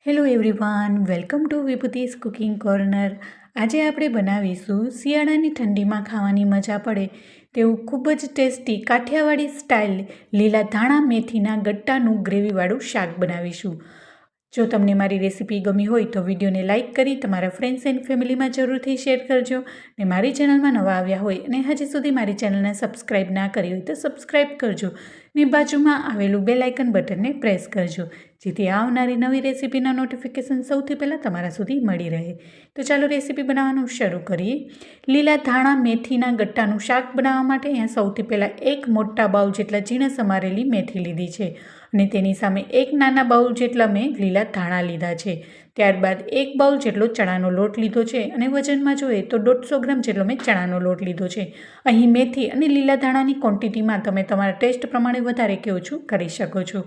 Hello everyone, welcome to વિભૂતિસ cooking corner. આજે આપણે બનાવીશું શિયાળાની ઠંડીમાં ખાવાની મજા પડે તેવું ખૂબ જ ટેસ્ટી કાઠિયાવાડી સ્ટાઇલ લીલા ધાણા મેથીના ગટ્ટાનું ગ્રેવીવાળું શાક બનાવીશું. જો તમને મારી રેસીપી ગમી હોય તો વિડીયોને લાઇક કરી તમારા ફ્રેન્ડ્સ એન્ડ ફેમિલીમાં જરૂરથી શેર કરજો. ને મારી ચેનલમાં નવા આવ્યા હોય અને હજી સુધી મારી ચેનલને સબસ્ક્રાઈબ ના કરી હોય તો સબસ્ક્રાઈબ કરજો. ને બાજુમાં આવેલું બેલ આઇકન બટનને પ્રેસ કરજો, જેથી આવનારી નવી રેસીપીના નોટિફિકેશન સૌથી પહેલાં તમારા સુધી મળી રહે. તો ચાલો રેસીપી બનાવવાનું શરૂ કરીએ. લીલા ધાણા મેથીના ગટ્ટાનું શાક બનાવવા માટે અહીંયા સૌથી પહેલાં એક મોટા બાઉલ જેટલા ઝીણા સમારેલી મેથી લીધી છે અને તેની સામે એક નાના બાઉલ જેટલા મેં લીલા ધાણા લીધા છે. ત્યારબાદ એક બાઉલ જેટલો ચણાનો લોટ લીધો છે અને વજનમાં જોઈએ તો 150 ગ્રામ જેટલો મેં ચણાનો લોટ લીધો છે. અહીં મેથી અને લીલા ધાણાની ક્વોન્ટિટીમાં તમે તમારા ટેસ્ટ પ્રમાણે વધારે કે ઓછું કરી શકો છો.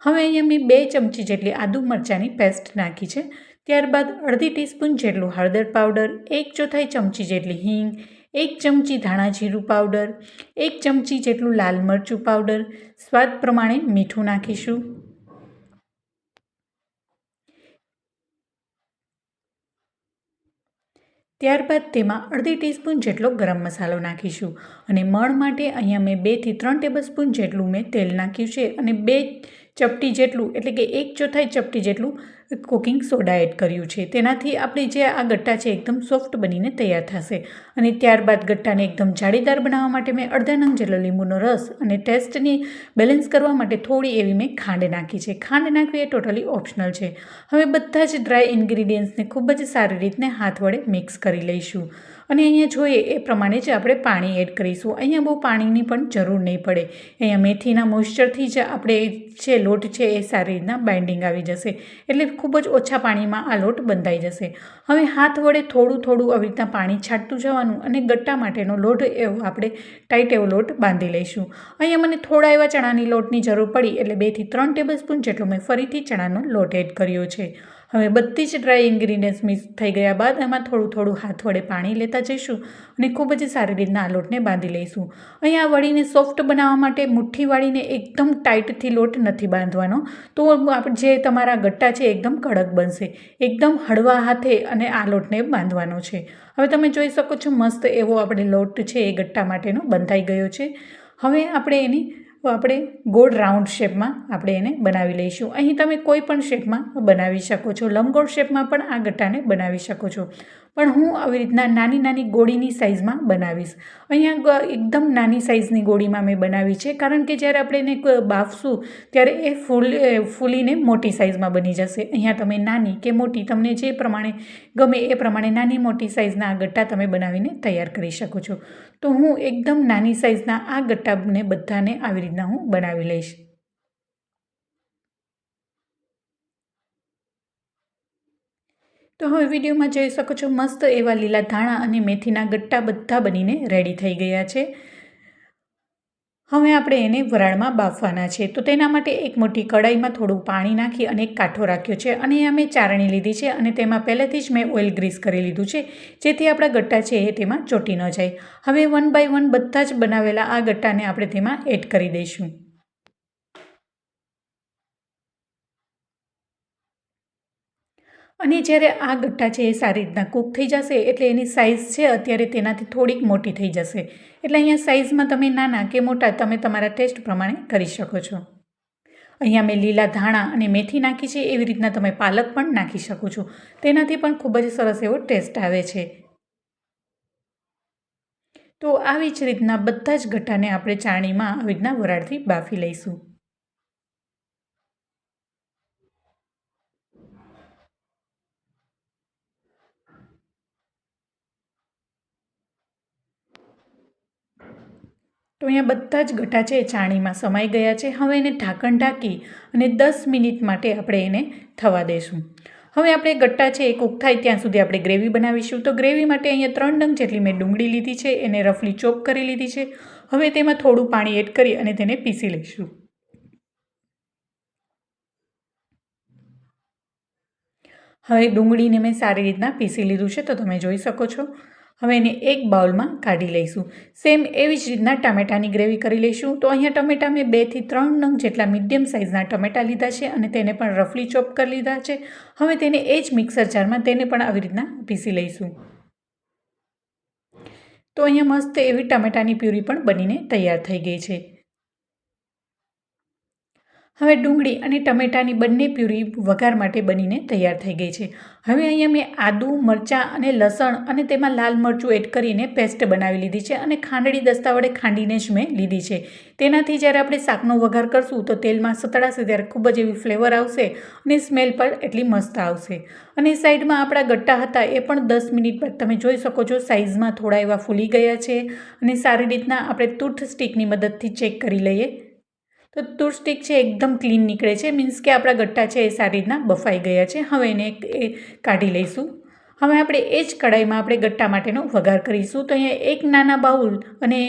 હવે અહીંયા મેં 2 ચમચી જેટલી આદુ મરચાંની પેસ્ટ નાખી છે. ત્યારબાદ અડધી ટીસ્પૂન જેટલું હળદર પાવડર, 1/4 ચમચી જેટલી હિંગ, 1 ચમચી ધાણા જીરું પાવડર, 1 ચમચી જેટલું લાલ મરચું પાવડર, સ્વાદ પ્રમાણે મીઠું નાખીશું. ત્યારબાદ તેમાં અડધી ટીસ્પૂન જેટલો ગરમ મસાલો નાખીશું અને મણ માટે અહીંયા મેં 2 થી 3 ટેબલસ્પૂન જેટલું મેં તેલ નાખ્યું છે અને 2 ચપટી જેટલું એટલે કે 1/4 ચપટી જેટલું કુકિંગ સોડા એડ કર્યું છે. તેનાથી આપણે જે આ ગટ્ટા છે એકદમ સોફ્ટ બનીને તૈયાર થશે. અને ત્યારબાદ ગટ્ટાને એકદમ જાળીદાર બનાવવા માટે મેં અડધા નંગ જેટલો લીંબુનો રસ અને ટેસ્ટની બેલેન્સ કરવા માટે થોડી એવી મેં ખાંડ નાખી છે. ખાંડ નાખવી એ ટોટલી ઓપ્શનલ છે. હવે બધા જ ડ્રાય ઇન્ગ્રીડિયન્ટ્સને ખૂબ જ સારી રીતને હાથ વડે મિક્સ કરી લઈશું અને અહીંયા જોઈએ એ પ્રમાણે જ આપણે પાણી એડ કરીશું. અહીંયા બહુ પાણીની પણ જરૂર નહીં પડે. અહીંયા મેથીના મોઇશ્ચરથી જ આપણે જે લોટ છે એ સારી રીતના બાઇન્ડિંગ આવી જશે, એટલે ખૂબ જ ઓછા પાણીમાં આ લોટ બંધાઈ જશે. હવે હાથ વડે થોડું થોડું આવી રીતના પાણી છાંટતું જવાનું અને ગટ્ટા માટેનો લોટ એવો આપણે ટાઈટ એવો લોટ બાંધી લઈશું. અહીંયા મને થોડા એવા ચણાની લોટની જરૂર પડી એટલે 2 થી 3 ટેબલસ્પૂન જેટલો મેં ફરીથી ચણાનો લોટ એડ કર્યો છે. હવે બધી જ ડ્રાય ઇન્ગ્રીડિયન્ટ્સ મિક્સ થઈ ગયા બાદ એમાં થોડું થોડું હાથ વડે પાણી લેતા જઈશું અને ખૂબ જ સારી રીતના આ લોટને બાંધી લઈશું. અહીંયા વળીને સોફ્ટ બનાવવા માટે મુઠ્ઠી વાળીને એકદમ ટાઈટથી લોટ નથી બાંધવાનો, તો જે તમારા ગટ્ટા છે એકદમ કડક બનશે. એકદમ હળવા હાથે અને આ લોટને બાંધવાનો છે. હવે તમે જોઈ શકો છો મસ્ત એવો આપણે લોટ છે એ ગટ્ટા માટેનો બંધાઈ ગયો છે. હવે આપણે ગોળ રાઉન્ડ શેપમાં આપણે એને બનાવી લઈશું. અહીં તમે કોઈ પણ શેપમાં બનાવી શકો છો. લંબગોળ શેપમાં પણ આ ગટ્ટાને બનાવી શકો છો, પણ હું આવી રીતના નાની નાની ગોળીની સાઇઝમાં બનાવીશ. અહીંયા એકદમ નાની સાઇઝની ગોળીમાં મેં બનાવી છે, કારણ કે જ્યારે આપણે એને બાફશું ત્યારે એ ફૂલીને મોટી સાઇઝમાં બની જશે. અહીંયા તમે નાની કે મોટી તમને જે પ્રમાણે ગમે એ પ્રમાણે નાની મોટી સાઇઝના આ ગટ્ટા તમે બનાવીને તૈયાર કરી શકો છો. તો હું એકદમ નાની સાઇઝના આ ગટ્ટાને બધાને આવી રીતના હું બનાવી લઈશ. તો હવે વિડીયોમાં જોઈ શકો છો મસ્ત એવા લીલા ધાણા અને મેથીના ગટ્ટા બધા બનીને રેડી થઈ ગયા છે. હવે આપણે એને વરાળમાં બાફવાના છે. તો તેના માટે એક મોટી કઢાઈમાં થોડું પાણી નાખી અને એક કાંઠો રાખ્યો છે અને અહીંયા મેં ચારણી લીધી છે અને તેમાં પહેલેથી જ મેં ઓઇલ ગ્રીસ કરી લીધું છે, જેથી આપણા ગટ્ટા છે એ તેમાં ચોંટી ન જાય. હવે 1 બાય 1 બધા જ બનાવેલા આ ગટ્ટાને આપણે તેમાં એડ કરી દઈશું. અને જ્યારે આ ગટ્ટા છે એ સારી રીતના કૂક થઈ જશે એટલે એની સાઇઝ છે અત્યારે તેનાથી થોડીક મોટી થઈ જશે. એટલે અહીંયા સાઇઝમાં તમે નાના કે મોટા તમે તમારા ટેસ્ટ પ્રમાણે કરી શકો છો. અહીંયા મેં લીલા ધાણા અને મેથી નાખી છે, એવી રીતના તમે પાલક પણ નાખી શકો છો. તેનાથી પણ ખૂબ જ સરસ એવો ટેસ્ટ આવે છે. તો આવી જ રીતના બધા જ ગટ્ટાને આપણે ચાળણીમાં આવી રીતના વરાળથી બાફી લઈશું. તો અહીંયા બધા જ ગટ્ટા છે એ ચાળણીમાં સમાઈ ગયા છે. હવે એને ઢાંકણ ઢાંકી અને 10 મિનિટ માટે આપણે એને થવા દઈશું. હવે આપણે ગટ્ટા છે એ કૂક થાય ત્યાં સુધી આપણે ગ્રેવી બનાવીશું. તો ગ્રેવી માટે અહીંયા 3 ડંગ જેટલી મેં ડુંગળી લીધી છે, એને રફલી ચોપ કરી લીધી છે. હવે તેમાં થોડું પાણી એડ કરી અને તેને પીસી લઈશું. હવે ડુંગળીને મેં સારી રીતના પીસી લીધું છે, તો તમે જોઈ શકો છો. હવે એને એક બાઉલમાં કાઢી લઈશું. સેમ એવી જ રીતના ટામેટાની ગ્રેવી કરી લઈશું. તો અહીંયા ટમેટા મેં 2 થી 3 નંગ જેટલા મીડિયમ સાઇઝના ટમેટા લીધા છે અને તેને પણ રફલી ચોપ કરી લીધા છે. હવે તેને એ જ મિક્સર જારમાં તેને પણ આવી રીતના પીસી લઈશું. તો અહીંયા મસ્ત એવી ટમેટાની પ્યુરી પણ બનીને તૈયાર થઈ ગઈ છે. હવે ડુંગળી અને ટમેટાની બંને પ્યુરી વઘાર માટે બનીને તૈયાર થઈ ગઈ છે. હવે અહીંયા મેં આદું, મરચાં અને લસણ અને તેમાં લાલ મરચું એડ કરીને પેસ્ટ બનાવી લીધી છે અને ખાંડણી દસ્તા વડે ખાંડીને જ મેં લીધી છે. તેનાથી જ્યારે આપણે શાકનો વઘાર કરશું તો તેલમાં સતળાશે ત્યારે ખૂબ જ એવી ફ્લેવર આવશે અને સ્મેલ પણ એટલી મસ્ત આવશે. અને સાઈડમાં આપણા ગટ્ટા હતા એ પણ 10 મિનિટ બાદ તમે જોઈ શકો છો સાઇઝમાં થોડા એવા ફૂલી ગયા છે. અને સારી રીતના આપણે ટૂથ સ્ટિકની મદદથી ચેક કરી લઈએ તો ટૂથ સ્ટિક છે એકદમ ક્લીન નીકળે છે, મીન્સ કે આપણા ગટ્ટા છે એ સારી રીતના બફાઈ ગયા છે. હવે એને કાઢી લઈશું. હવે આપણે એ જ કઢાઈમાં આપણે ગટ્ટા માટેનો વઘાર કરીશું. તો અહીંયા એક નાના બાઉલ અને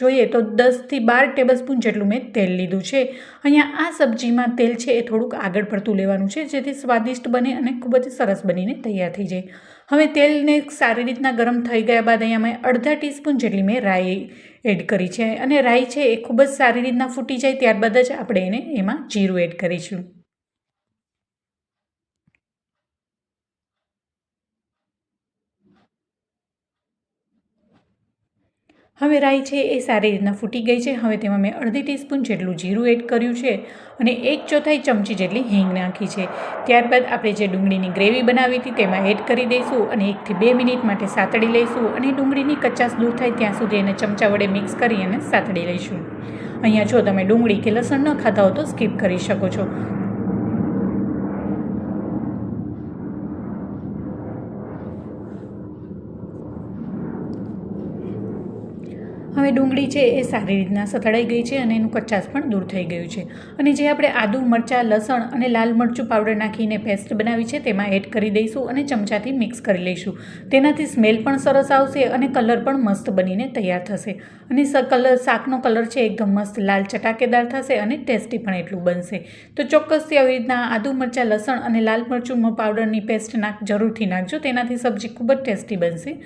જોઈએ તો 10 થી 12 ટેબલસ્પૂન જેટલું મેં તેલ લીધું છે. અહીંયા આ સબ્જીમાં તેલ છે એ થોડુંક આગળ પડતું લેવાનું છે જેથી સ્વાદિષ્ટ બને અને ખૂબ જ સરસ બનીને તૈયાર થઈ જાય. હવે તેલને સારી રીતના ગરમ થઈ ગયા બાદ અહીંયા મેં અડધા ટીસ્પૂન જેટલી મેં રાઈ એડ કરી છે અને રાઈ છે એ ખૂબ જ સારી રીતના ફૂટી જાય ત્યારબાદ જ આપણે એમાં જીરું એડ કરીશું. હવે રાઈ છે એ સારી રીતના ફૂટી ગઈ છે. હવે તેમાં મેં અડધી ટીસ્પૂન જેટલું જીરું એડ કર્યું છે અને 1/4 ચમચી જેટલી હિંગ નાખી છે. ત્યારબાદ આપણે જે ડુંગળીની ગ્રેવી બનાવી હતી તેમાં એડ કરી દઈશું અને 1 થી 2 મિનિટ માટે સાતળી લઈશું અને ડુંગળીની કચાશ દૂર થાય ત્યાં સુધી એને ચમચા વડે મિક્સ કરી અને સાતળી લઈશું. અહીંયા જો તમે ડુંગળી કે લસણ ન ખાતા હો તો સ્કીપ કરી શકો છો. હવે ડુંગળી છે એ સારી રીતના સતળાઈ ગઈ છે અને એનું કચાશ પણ દૂર થઈ ગયું છે. અને જે આપણે આદું, મરચાં, લસણ અને લાલ મરચું પાવડર નાખીને પેસ્ટ બનાવી છે તેમાં એડ કરી દઈશું અને ચમચાથી મિક્સ કરી લઈશું. તેનાથી સ્મેલ પણ સરસ આવશે અને કલર પણ મસ્ત બનીને તૈયાર થશે. અને શાકનો કલર છે એકદમ મસ્ત લાલ ચટાકેદાર થશે અને ટેસ્ટી પણ એટલું બનશે. તો ચોક્કસથી આવી રીતના આદું, મરચાં, લસણ અને લાલ મરચું પાવડરની પેસ્ટ જરૂરથી નાખજો. તેનાથી સબ્જી ખૂબ જ ટેસ્ટી બનશે.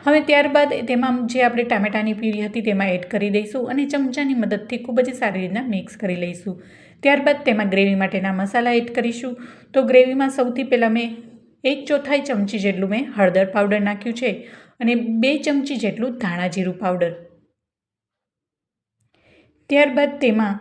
હવે ત્યારબાદ તેમાં જે આપણે ટામેટાની પ્યુરી હતી તેમાં એડ કરી દઈશું અને ચમચાની મદદથી ખૂબ જ સારી રીતના મિક્સ કરી લઈશું. ત્યારબાદ તેમાં ગ્રેવી માટેના મસાલા એડ કરીશું. તો ગ્રેવીમાં સૌથી પહેલાં મેં 1/4 ચમચી જેટલું મેં હળદર પાવડર નાખ્યું છે અને 2 ચમચી જેટલું ધાણા જીરું પાવડર. ત્યારબાદ તેમાં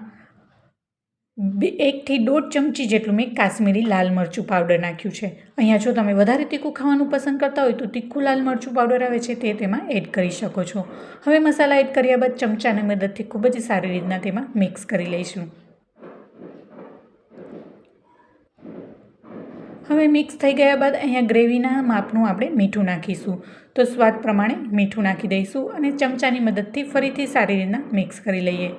1 થી 1.5 ચમચી જેટલું મેં કાશ્મીરી લાલ મરચું પાવડર નાખ્યું છે. અહીંયા જો તમે વધારે તીખું ખાવાનું પસંદ કરતા હોય તો તીખું લાલ મરચું પાવડર આવે છે તે તેમાં એડ કરી શકો છો. હવે મસાલા એડ કર્યા બાદ ચમચાની મદદથી ખૂબ જ સારી રીતના તેમાં મિક્સ કરી લઈશું. હવે મિક્સ થઈ ગયા બાદ અહીંયા ગ્રેવીના માપનું આપણે મીઠું નાખીશું. તો સ્વાદ પ્રમાણે મીઠું નાખી દઈશું અને ચમચાની મદદથી ફરીથી સારી રીતના મિક્સ કરી લઈએ.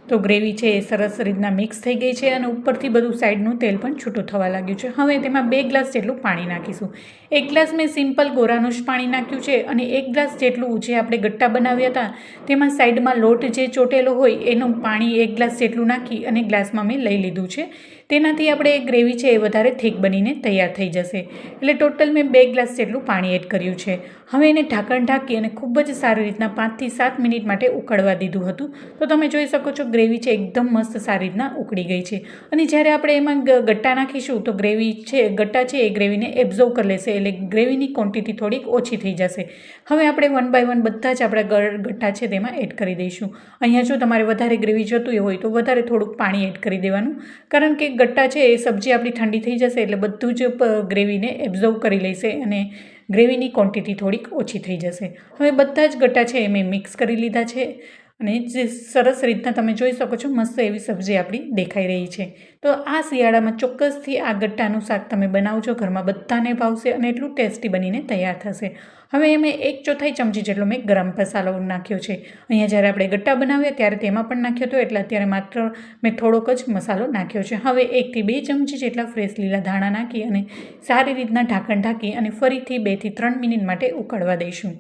તો ગ્રેવી છે એ સરસ રીતના મિક્સ થઈ ગઈ છે અને ઉપરથી બધું સાઈડનું તેલ પણ છૂટું થવા લાગ્યું છે. હવે તેમાં 2 ગ્લાસ જેટલું પાણી નાખીશું. 1 ગ્લાસ મેં સિમ્પલ ગોરાનું જ પાણી નાખ્યું છે અને 1 ગ્લાસ જેટલું જે આપણે ગટ્ટા બનાવ્યા હતા તેમાં સાઈડમાં લોટ જે ચોટેલો હોય એનું પાણી 1 ગ્લાસ જેટલું નાખી અને ગ્લાસમાં મેં લઈ લીધું છે. તેનાથી આપણે ગ્રેવી છે એ વધારે થીક બનીને તૈયાર થઈ જશે. એટલે ટોટલ મેં 2 ગ્લાસ જેટલું પાણી એડ કર્યું છે. હવે એને ઢાંકણ ઢાંકી અને ખૂબ જ સારી રીતના 5 થી 7 મિનિટ માટે ઉકળવા દીધું હતું. તો તમે જોઈ શકો છો ગ્રેવી છે એકદમ મસ્ત સારી રીતના ઉકળી ગઈ છે. અને જ્યારે આપણે એમાં ગટ્ટા નાખીશું તો ગટ્ટા છે એ ગ્રેવીને એબ્ઝોર્વ કરી લેશે એટલે ગ્રેવીની ક્વોન્ટિટી થોડીક ઓછી થઈ જશે. હવે આપણે 1 બાય 1 બધા જ આપણા ગટ્ટા છે તેમાં એડ કરી દઈશું. અહીંયા જો તમારે વધારે ગ્રેવી જોતું હોય તો વધારે થોડુંક પાણી એડ કરી દેવાનું, કારણ કે ગટ્ટા છે એ સબ્જી આપણી ઠંડી થઈ જશે એટલે બધું જ ગ્રેવીને એબ્ઝોર્વ કરી લેશે અને ગ્રેવીની ક્વોન્ટિટી થોડીક ઓછી થઈ જશે. હવે બધા જ ગટ્ટા છે એ મેં મિક્સ કરી લીધા છે અને જે સરસ રીતના તમે જોઈ શકો છો મસ્ત એવી સબ્જી આપણી દેખાઈ રહી છે. તો આ શિયાળામાં ચોક્કસથી આ ગટ્ટાનું શાક તમે બનાવજો, ઘરમાં બધાને ભાવશે અને એટલું ટેસ્ટી બનીને તૈયાર થશે. હવે મેં 1/4 ચમચી જેટલો મેં ગરમ મસાલો નાખ્યો છે. અહીંયા જ્યારે આપણે ગટ્ટા બનાવ્યા ત્યારે તેમાં પણ નાખ્યો હતો એટલે અત્યારે માત્ર મેં થોડોક જ મસાલો નાખ્યો છે. હવે 1 થી 2 ચમચી જેટલા ફ્રેશ લીલા ધાણા નાખી અને સારી રીતના ઢાંકણ ઢાંકી અને ફરીથી 2 થી 3 મિનિટ માટે ઉકળવા દઈશું.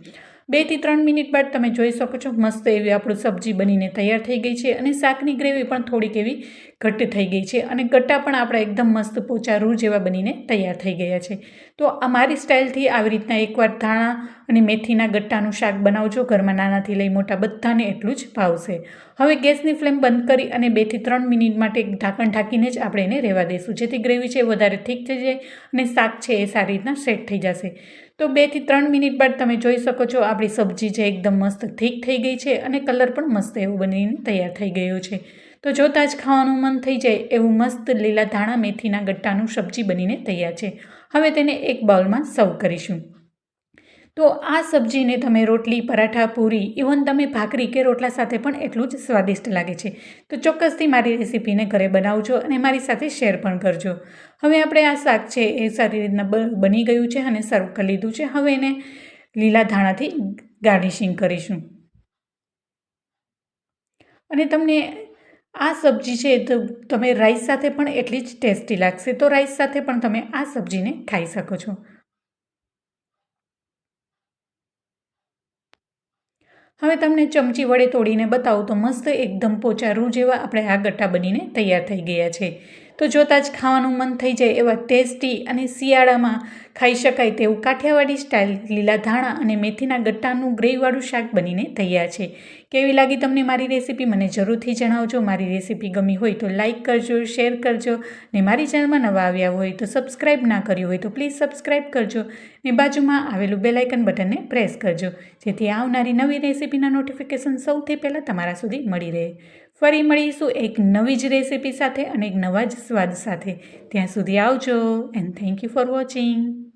2 થી 3 મિનિટ બાદ તમે જોઈ શકો છો મસ્ત એવી આપણું સબ્જી બનીને તૈયાર થઈ ગઈ છે અને શાકની ગ્રેવી પણ થોડીક એવી ઘટ્ટ થઈ ગઈ છે અને ગટ્ટા પણ આપણા એકદમ મસ્ત પોચા રૂ જેવા બનીને તૈયાર થઈ ગયા છે. તો આ મારી સ્ટાઇલથી આવી રીતના એકવાર ધાણા અને મેથીના ગટ્ટાનું શાક બનાવજો. ઘરમાં નાનાથી લઈ મોટા બધાને એટલું જ ભાવશે. હવે ગેસની ફ્લેમ બંધ કરી અને 2 થી 3 મિનિટ માટે ઢાંકણ ઢાંકીને જ આપણે એને રહેવા દઈશું, જેથી ગ્રેવી છે વધારે થીક થઈ જાય અને શાક છે એ સારી રીતના સેટ થઈ જશે. તો 2 થી 3 મિનિટ બાદ તમે જોઈ શકો છો આપણી સબ્જી છે એકદમ મસ્ત થીક થઈ ગઈ છે અને કલર પણ મસ્ત એવો બનીને તૈયાર થઈ ગયો છે. તો જોતાં જ ખાવાનું મન થઈ જાય એવું મસ્ત લીલા ધાણા મેથીના ગટ્ટાનું સબ્જી બનીને તૈયાર છે. હવે તેને એક બાઉલમાં સર્વ કરીશું. તો આ સબ્જીને તમે રોટલી, પરાઠા, પૂરી, ઇવન તમે ભાખરી કે રોટલા સાથે પણ એટલું જ સ્વાદિષ્ટ લાગે છે. તો ચોક્કસથી મારી રેસીપીને ઘરે બનાવજો અને મારી સાથે શેર પણ કરજો. હવે આપણે આ શાક છે એ સારી રીતના બની ગયું છે અને સર્વ કરી લીધું છે. હવે એને લીલા ધાણાથી ગાર્નિશિંગ કરીશું. અને તમને આ સબ્જી છે તો તમે રાઈસ સાથે પણ એટલી જ ટેસ્ટી લાગશે. તો રાઈસ સાથે પણ તમે આ સબ્જીને ખાઈ શકો છો. હવે તમને ચમચી વડે તોડીને બતાવું તો મસ્ત એકદમ પોચા રૂ જેવા આપણે આ ગટ્ટા બનીને તૈયાર થઈ ગયા છે. તો જોતાં જ ખાવાનું મન થઈ જાય એવા ટેસ્ટી અને શિયાળામાં ખાઈ શકાય તેવું કાઠિયાવાડી સ્ટાઇલ લીલા ધાણા અને મેથીના ગટ્ટાનું ગ્રેવીવાળું શાક બનીને તૈયાર છે. કેવી લાગી તમને મારી રેસીપી મને જરૂરથી જણાવજો. મારી રેસીપી ગમી હોય તો લાઇક કરજો, શેર કરજો ને મારી ચેનલમાં નવા આવ્યા હોય તો સબસ્ક્રાઈબ ના કર્યું હોય તો પ્લીઝ સબસ્ક્રાઈબ કરજો ને બાજુમાં આવેલું બેલ આઇકન બટનને પ્રેસ કરજો, જેથી આવનારી નવી રેસીપીના નોટિફિકેશન સૌથી પહેલાં તમારા સુધી મળી રહે. ફરી મળીશું એક નવી જ રેસીપી સાથે અને એક નવા જ સ્વાદ સાથે. ત્યાં સુધી આવજો and thank you for watching.